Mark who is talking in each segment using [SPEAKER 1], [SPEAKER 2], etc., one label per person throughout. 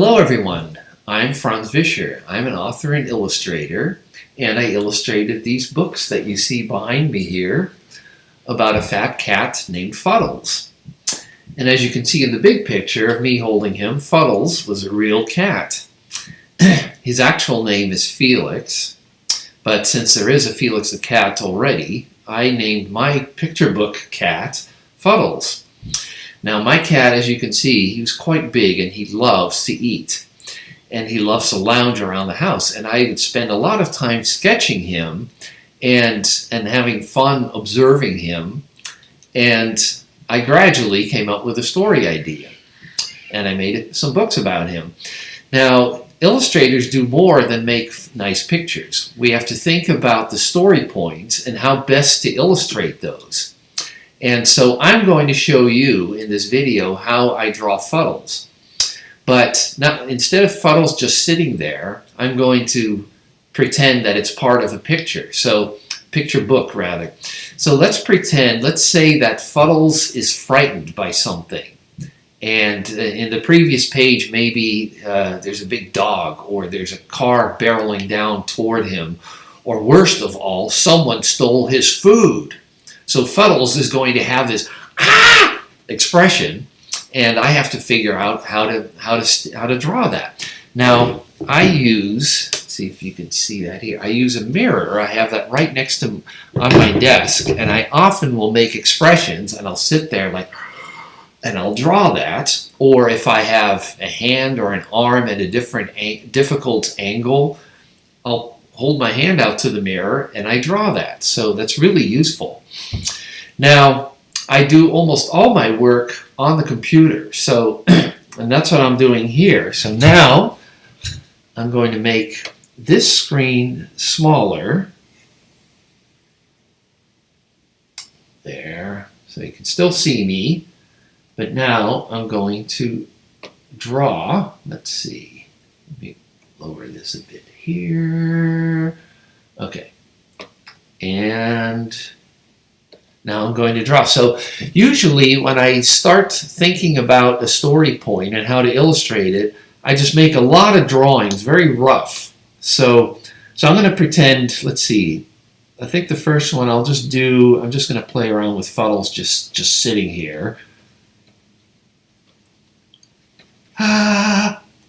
[SPEAKER 1] Hello everyone, I'm Frans Vischer. I'm an author and illustrator, and I illustrated these books that you see behind me here about a fat cat named Fuddles. And as you can see in the big picture of me holding him, Fuddles was a real cat. His actual name is Felix, but since there is a Felix the cat already, I named my picture book cat Fuddles. Now my cat, as you can see, he was quite big and he loves to eat. And he loves to lounge around the house. And I would spend a lot of time sketching him and having fun observing him. And I gradually came up with a story idea. And I made some books about him. Now, illustrators do more than make nice pictures. We have to think about the story points and how best to illustrate those. And so I'm going to show you in this video how I draw Fuddles. But now, instead of Fuddles just sitting there, I'm going to pretend that it's part of a picture. So, picture book rather. So let's say that Fuddles is frightened by something. And in the previous page, maybe there's a big dog, or there's a car barreling down toward him. Or worst of all, someone stole his food. So Fuddles is going to have this "ah" expression, and I have to figure out how to draw that. Now I use, let's see if you can see that here. I use a mirror. I have that right next to on my desk, and I often will make expressions, and I'll sit there like, and I'll draw that. Or if I have a hand or an arm at a difficult angle, I'll hold my hand out to the mirror and I draw that. So that's really useful. Now, I do almost all my work on the computer. So, and that's what I'm doing here. So now, I'm going to make this screen smaller. There, so you can still see me. But now, I'm going to draw. Let's see. Let me lower this a bit here. Okay. And now I'm going to draw. So usually when I start thinking about a story point and how to illustrate it, I just make a lot of drawings, very rough. So I'm going to pretend, let's see, I think the first one I'm just going to play around with Fuddles just sitting here.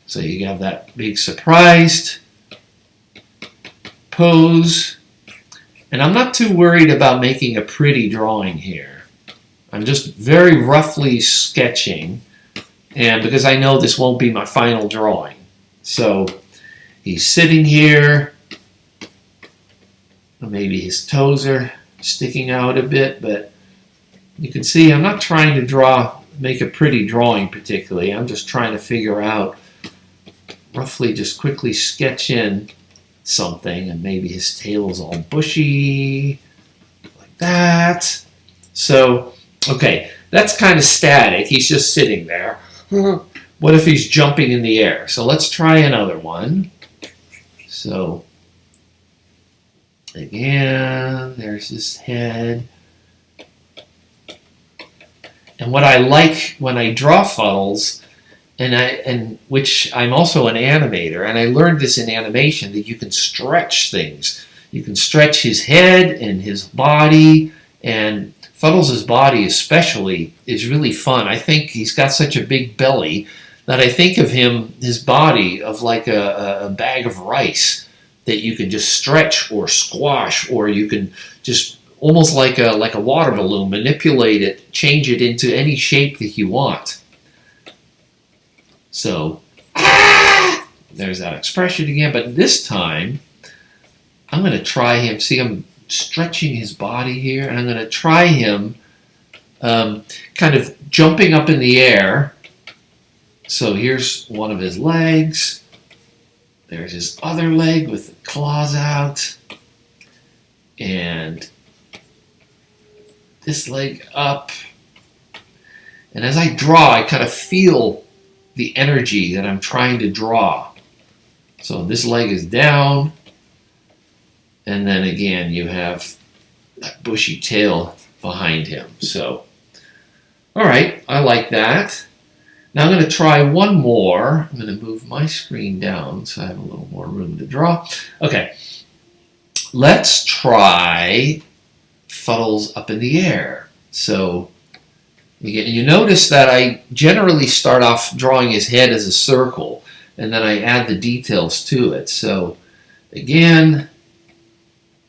[SPEAKER 1] So you have that big surprised pose. And I'm not too worried about making a pretty drawing here. I'm just very roughly sketching, and because I know this won't be my final drawing. So he's sitting here. Maybe his toes are sticking out a bit, but you can see I'm not trying to make a pretty drawing particularly. I'm just trying to figure out, roughly just quickly sketch in something, and maybe his tail is all bushy, like that. So, okay, that's kind of static. He's just sitting there. What if he's jumping in the air? So let's try another one. So, again, there's his head. And what I like when I draw Fuddles, and which I'm also an animator, and I learned this in animation, that you can stretch things. You can stretch his head and his body, and Fuddles' body especially is really fun. I think he's got such a big belly that I think of his body, of like a bag of rice that you can just stretch or squash, or you can just almost like a water balloon, manipulate it, change it into any shape that you want. So, there's that expression again, but this time, I'm going to try him. See, I'm stretching his body here, and I'm going to try him kind of jumping up in the air. So here's one of his legs. There's his other leg with the claws out. And this leg up. And as I draw, I kind of feel the energy that I'm trying to draw. So this leg is down, and then again you have that bushy tail behind him. So, all right, I like that. Now I'm going to try one more. I'm going to move my screen down so I have a little more room to draw. Okay, let's try Fuddles up in the air. So you notice that I generally start off drawing his head as a circle, and then I add the details to it. So again,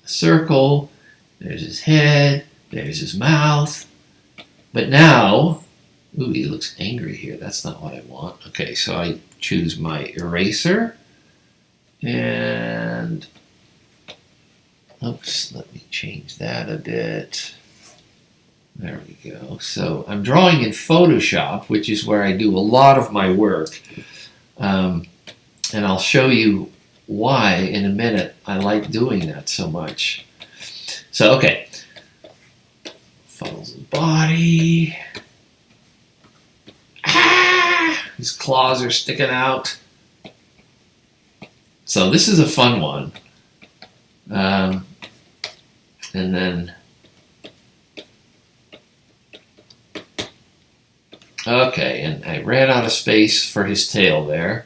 [SPEAKER 1] a circle, there's his head, there's his mouth. But now, ooh, he looks angry here. That's not what I want. Okay, so I choose my eraser, and oops, let me change that a bit. There we go. So I'm drawing in Photoshop, which is where I do a lot of my work. And I'll show you why in a minute I like doing that so much. So, okay. Fuddles' body. Ah! His claws are sticking out. So this is a fun one. And then... Okay, and I ran out of space for his tail there.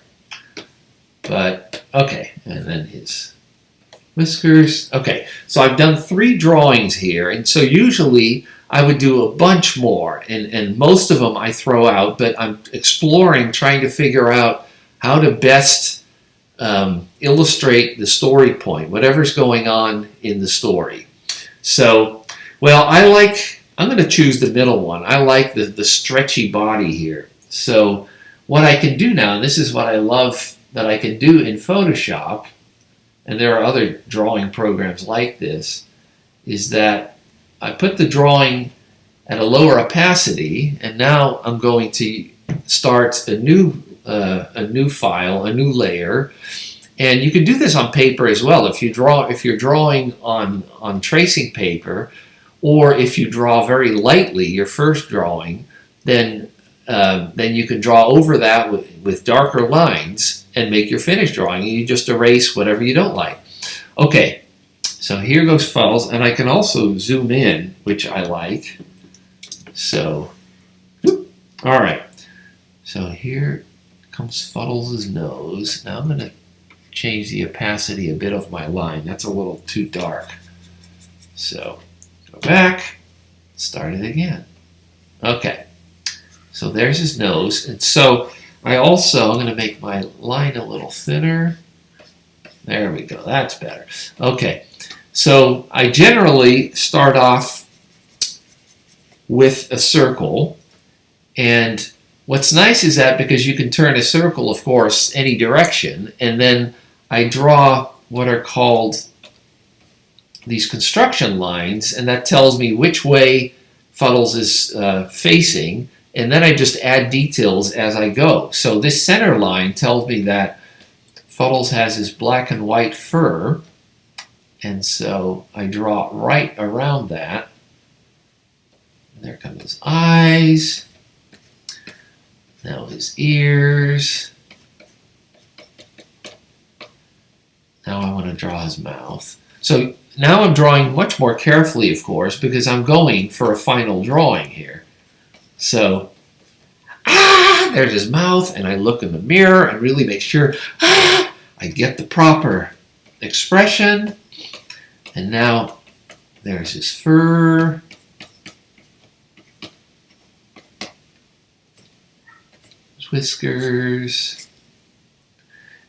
[SPEAKER 1] But, okay, and then his whiskers. Okay, so I've done 3 drawings here, and so usually I would do a bunch more, and most of them I throw out, but I'm exploring, trying to figure out how to best illustrate the story point, whatever's going on in the story. So, well, I'm going to choose the middle one. I like the stretchy body here. So what I can do now, and this is what I love that I can do in Photoshop, and there are other drawing programs like this, is that I put the drawing at a lower opacity, and now I'm going to start a new file, a new layer. And you can do this on paper as well. If you're drawing on tracing paper, or if you draw very lightly your first drawing, then you can draw over that with darker lines and make your finished drawing. And you just erase whatever you don't like. Okay, so here goes Fuddles, and I can also zoom in, which I like. So, all right. So here comes Fuddles' nose. Now I'm going to change the opacity a bit of my line. That's a little too dark. So go back, start it again. Okay, so there's his nose. And so I'm going to make my line a little thinner. There we go, that's better. Okay, so I generally start off with a circle, and what's nice is that because you can turn a circle, of course, any direction, and then I draw what are called these construction lines, and that tells me which way Fuddles is facing, and then I just add details as I go. So this center line tells me that Fuddles has his black and white fur, and so I draw right around that. And there come his eyes. Now his ears. Now I want to draw his mouth. So now I'm drawing much more carefully, of course, because I'm going for a final drawing here. So, there's his mouth, and I look in the mirror and really make sure I get the proper expression. And now there's his fur. His whiskers.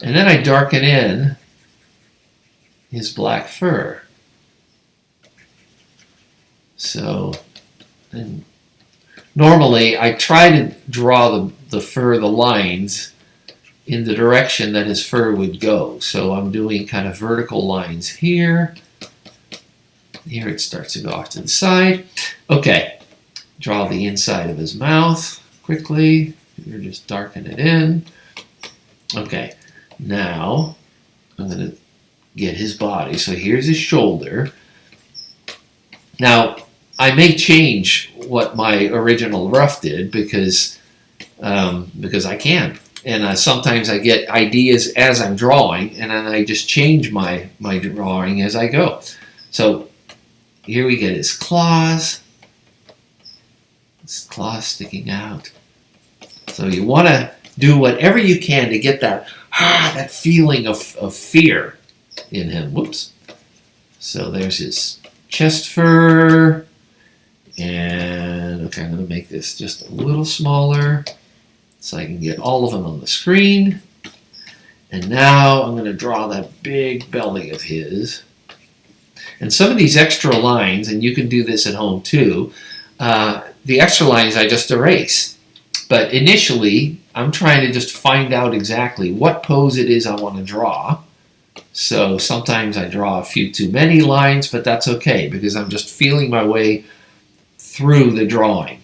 [SPEAKER 1] And then I darken in his black fur. So, and normally I try to draw the fur, the lines, in the direction that his fur would go. So I'm doing kind of vertical lines here. Here it starts to go off to the side. Okay, draw the inside of his mouth quickly. You're just darken it in. Okay, now I'm going to get his body. So here's his shoulder. Now, I may change what my original rough did because I can. And sometimes I get ideas as I'm drawing, and then I just change my drawing as I go. So here we get his claws. His claws sticking out. So you want to do whatever you can to get that feeling of fear in him. Whoops. So there's his chest fur. And okay, I'm going to make this just a little smaller so I can get all of them on the screen. And now I'm going to draw that big belly of his. And some of these extra lines, and you can do this at home too, the extra lines I just erase. But initially, I'm trying to just find out exactly what pose it is I want to draw. So sometimes I draw a few too many lines, but that's okay because I'm just feeling my way through the drawing.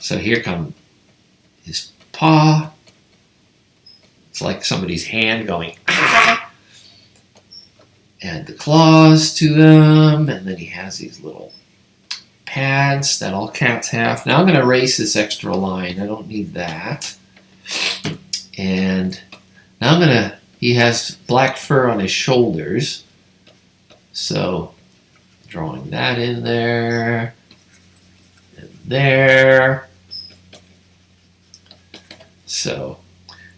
[SPEAKER 1] So here comes his paw. It's like somebody's hand going, ah! Add the claws to them, and then he has these little pads that all cats have. Now I'm going to erase this extra line. I don't need that. And now he has black fur on his shoulders. So drawing that in there. There. So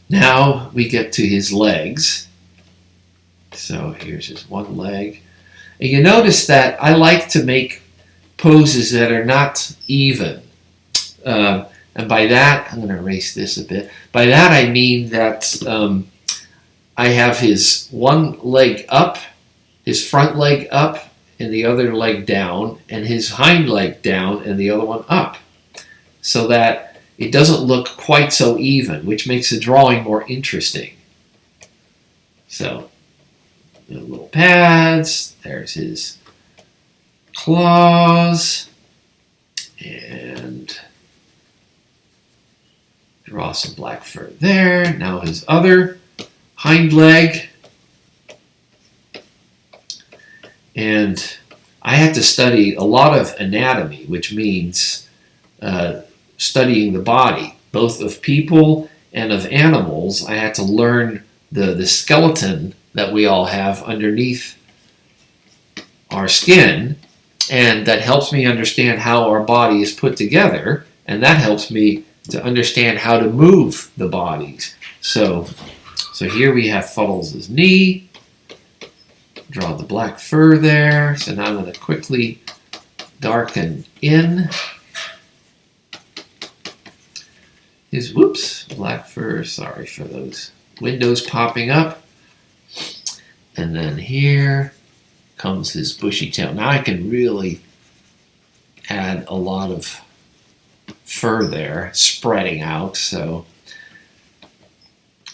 [SPEAKER 1] now we get to his legs. So here's his one leg. And you notice that I like to make poses that are not even. And by that, I'm going to erase this a bit. By that I mean that I have his one leg up, his front leg up, and the other leg down, and his hind leg down, and the other one up, so that it doesn't look quite so even, which makes the drawing more interesting. So, the little pads, there's his claws, and draw some black fur there. Now his other hind leg. And I had to study a lot of anatomy, which means studying the body, both of people and of animals. I had to learn the skeleton that we all have underneath our skin, and that helps me understand how our body is put together, and that helps me to understand how to move the bodies. So here we have Fuddles' knee. Draw the black fur there. So now I'm going to quickly darken in his, black fur. Sorry for those windows popping up. And then here comes his bushy tail. Now I can really add a lot of fur there, spreading out. So,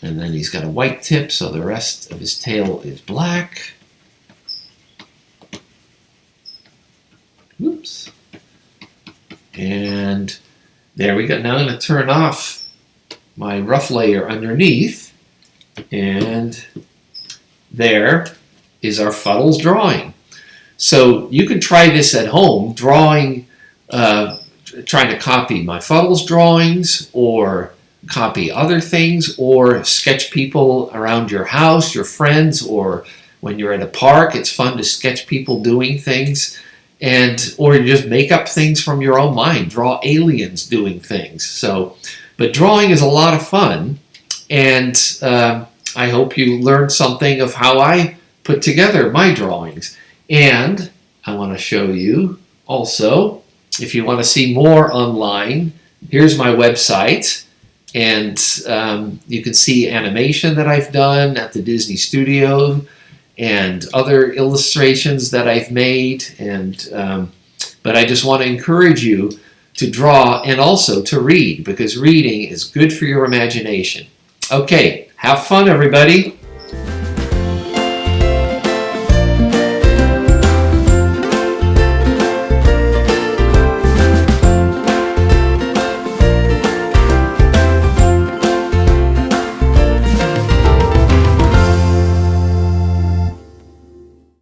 [SPEAKER 1] and then he's got a white tip, so the rest of his tail is black. Oops. And there we go. Now I'm going to turn off my rough layer underneath. And there is our Fuddles drawing. So you can try this at home, trying to copy my Fuddles drawings or copy other things or sketch people around your house, your friends, or when you're at a park. It's fun to sketch people doing things. Or just make up things from your own mind. Draw aliens doing things. But drawing is a lot of fun, and I hope you learned something of how I put together my drawings. And I want to show you also, if you want to see more online, here's my website, and you can see animation that I've done at the Disney Studio, and other illustrations that I've made, but I just want to encourage you to draw and also to read, because reading is good for your imagination. Okay, have fun, everybody.